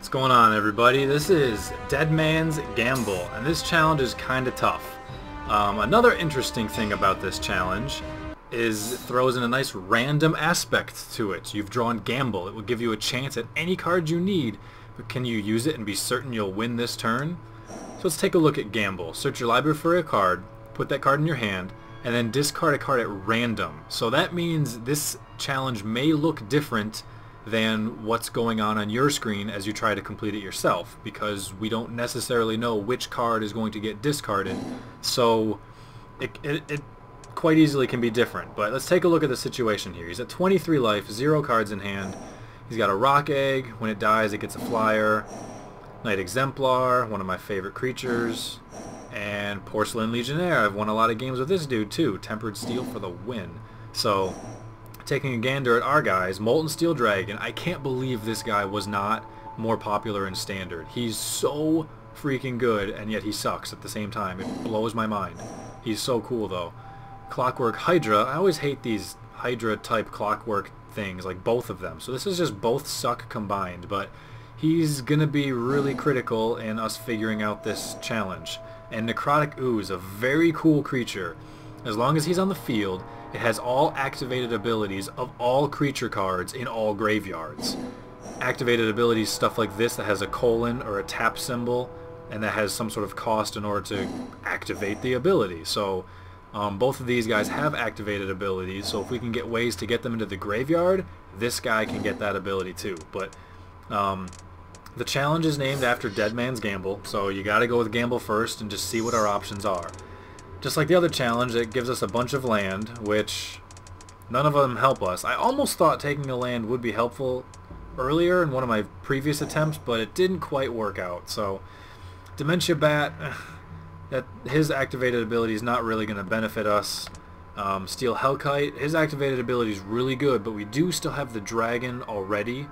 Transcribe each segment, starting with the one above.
What's going on, everybody? This is Deadman's Gamble, and this challenge is kind of tough. Another interesting thing about this challenge is it throws in a nice random aspect to it. You've drawn Gamble. It will give you a chance at any card you need, but can you use it and be certain you'll win this turn? So let's take a look at Gamble. Search your library for a card, put that card in your hand, and then discard a card at random. So that means this challenge may look different than what's going on your screen as you try to complete it yourself, because we don't necessarily know which card is going to get discarded, so it quite easily can be different. But let's take a look at the situation here. He's at 23 life, 0 cards in hand. He's got a Rock Egg. When it dies, it gets a flyer. Knight Exemplar, one of my favorite creatures. And Porcelain Legionnaire. I've won a lot of games with this dude too. Tempered Steel for the win. So taking a gander at our guys, Molten Steel Dragon. I can't believe this guy was not more popular in Standard. He's so freaking good, and yet he sucks at the same time. It blows my mind. He's so cool, though. Clockwork Hydra. I always hate these Hydra-type Clockwork things, like both of them. So this is just both suck combined, but he's going to be really critical in us figuring out this challenge. And Necrotic Ooze, a very cool creature. As long as he's on the field, it has all activated abilities of all creature cards in all graveyards. Activated abilities, stuff like this that has a colon or a tap symbol, and that has some sort of cost in order to activate the ability. So both of these guys have activated abilities, so if we can get ways to get them into the graveyard, this guy can get that ability too. But the challenge is named after Deadman's Gamble, so you gotta go with Gamble first and just see what our options are. Just like the other challenge, it gives us a bunch of land, which none of them help us. I almost thought taking a land would be helpful earlier in one of my previous attempts, but it didn't quite work out. So Dementia Bat, that his activated ability is not really going to benefit us. Steel Hellkite, his activated ability is really good, but we do still have the Dragon already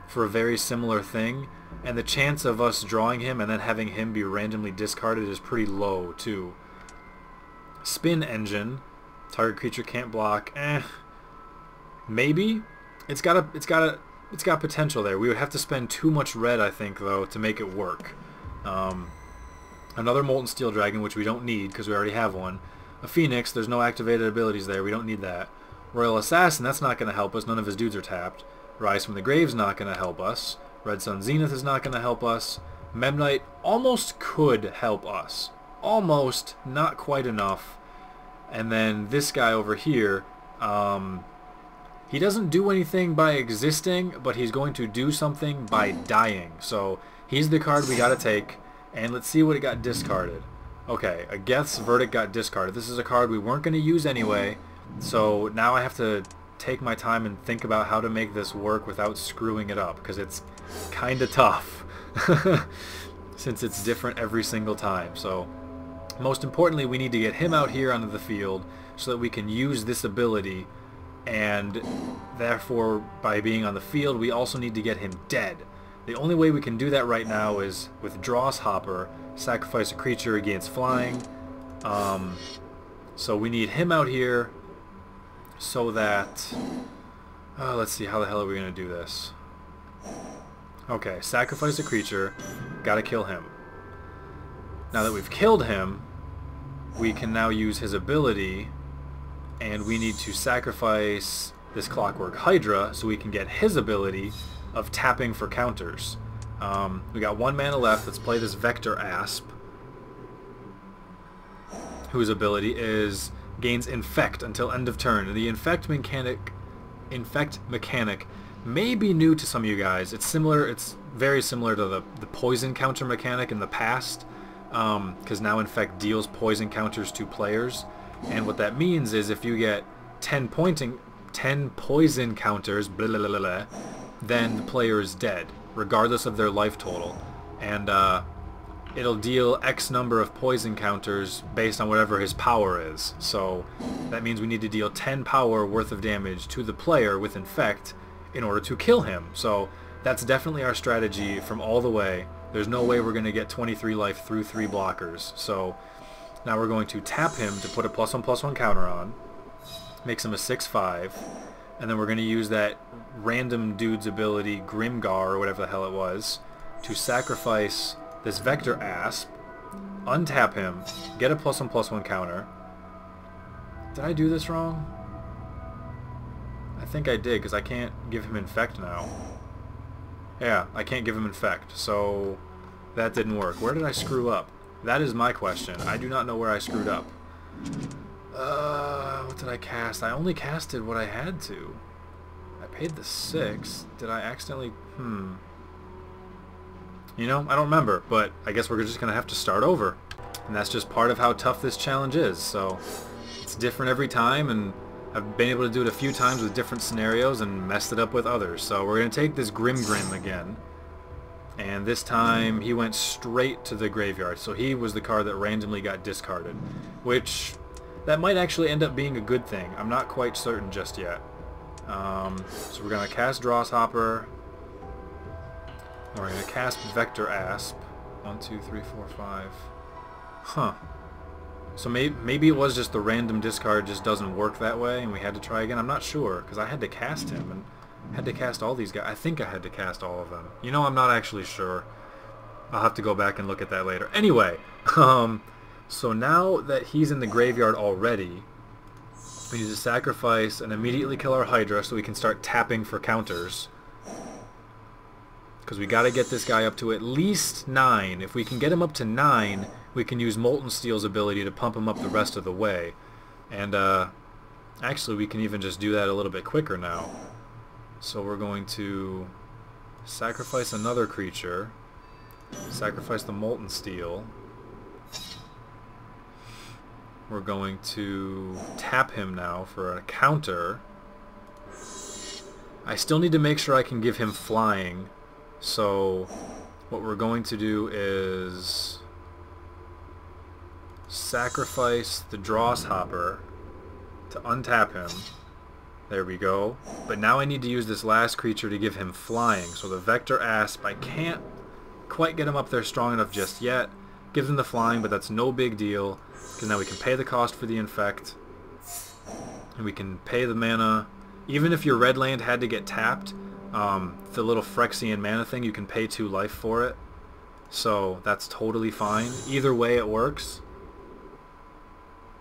for a very similar thing, and the chance of us drawing him and then having him be randomly discarded is pretty low too. Spin Engine, target creature can't block. Maybe it's got potential there. We would have to spend too much red, I think, though, to make it work. Another Molten Steel Dragon, which we don't need because we already have one. A Phoenix, there's no activated abilities there. We don't need that. Royal Assassin, that's not going to help us. None of his dudes are tapped. Rise from the Grave's not going to help us. Red Sun Zenith is not going to help us. Memnite almost could help us. Almost, not quite enough. And then this guy over here, he doesn't do anything by existing, but he's going to do something by dying. So he's the card we gotta take, and let's see what it got discarded. Okay, a Geth's Verdict got discarded. This is a card we weren't going to use anyway, so now I have to take my time and think about how to make this work without screwing it up, because it's kinda tough since it's different every single time. So most importantly, we need to get him out here onto the field so that we can use this ability, and therefore by being on the field we also need to get him dead. The only way we can do that right now is with Dross Hopper, sacrifice a creature against flying. So we need him out here so that let's see, how the hell are we going to do this? Okay, sacrifice a creature, gotta kill him. Now that we've killed him, we can now use his ability, and we need to sacrifice this Clockwork Hydra so we can get his ability of tapping for counters. We got 1 mana left. Let's play this Vector Asp, whose ability is gains Infect until end of turn. The Infect Mechanic may be new to some of you guys. It's similar. It's very similar to the poison counter mechanic in the past, because now Infect deals poison counters to players, and what that means is if you get 10 poison counters, blah, blah, blah, blah, then the player is dead, regardless of their life total, and it'll deal X number of poison counters based on whatever his power is. So that means we need to deal 10 power worth of damage to the player with Infect in order to kill him. So that's definitely our strategy from all the way. There's no way we're going to get 23 life through 3 blockers. So now we're going to tap him to put a +1/+1 counter on, makes him a 6/5, and then we're going to use that random dude's ability, Grimgar, or whatever the hell it was, to sacrifice this Vector Asp, untap him, get a +1/+1 counter. Did I do this wrong? I think I did, because I can't give him Infect now. Yeah, I can't give him Infect, so that didn't work. Where did I screw up? That is my question. I do not know where I screwed up. What did I cast? I only casted what I had to. I paid the 6. Did I accidentally... You know, I don't remember, but I guess we're just going to have to start over. And that's just part of how tough this challenge is, so it's different every time, and I've been able to do it a few times with different scenarios and messed it up with others. So we're going to take this Grim again. And this time he went straight to the graveyard. So he was the card that randomly got discarded. Which, that might actually end up being a good thing. I'm not quite certain just yet. So we're going to cast Drawshopper. We're going to cast Vector Asp. 1, 2, 3, 4, 5. Huh. So maybe it was just the random discard just doesn't work that way and we had to try again. I'm not sure, because I had to cast him and had to cast all these guys. I think I had to cast all of them. You know, I'm not actually sure. I'll have to go back and look at that later. Anyway, so now that he's in the graveyard already, we need to sacrifice and immediately kill our Hydra so we can start tapping for counters. Because we got to get this guy up to at least 9. If we can get him up to 9, we can use Molten Steel's ability to pump him up the rest of the way. And actually we can even just do that a little bit quicker now. So we're going to sacrifice another creature, sacrifice the Molten Steel. We're going to tap him now for a counter. I still need to make sure I can give him flying. So what we're going to do is sacrifice the Drawshopper to untap him. There we go. But now I need to use this last creature to give him flying. So the Vector Asp, I can't quite get him up there strong enough just yet. Gives him the flying, but that's no big deal. Because now we can pay the cost for the Infect. And we can pay the mana. Even if your red land had to get tapped, the little Phyrexian mana thing, you can pay 2 life for it. So that's totally fine. Either way it works.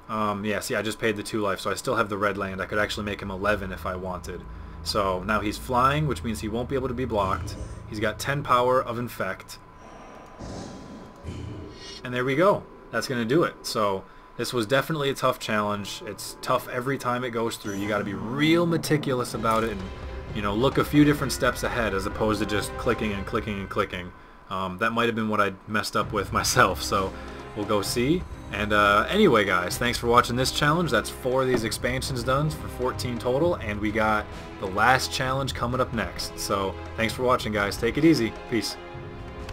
Yeah, see, I just paid the 2 life, so I still have the red land. I could actually make him 11 if I wanted. So now he's flying, which means he won't be able to be blocked. He's got 10 power of Infect. And there we go. That's going to do it. So this was definitely a tough challenge. It's tough every time it goes through. You got to be real meticulous about it and, you know, look a few different steps ahead as opposed to just clicking and clicking and clicking. That might have been what I messed up with myself, so we'll go see. And anyway, guys, thanks for watching this challenge. That's 4 of these expansions done for 14 total, and we got the last challenge coming up next. So thanks for watching, guys. Take it easy. Peace.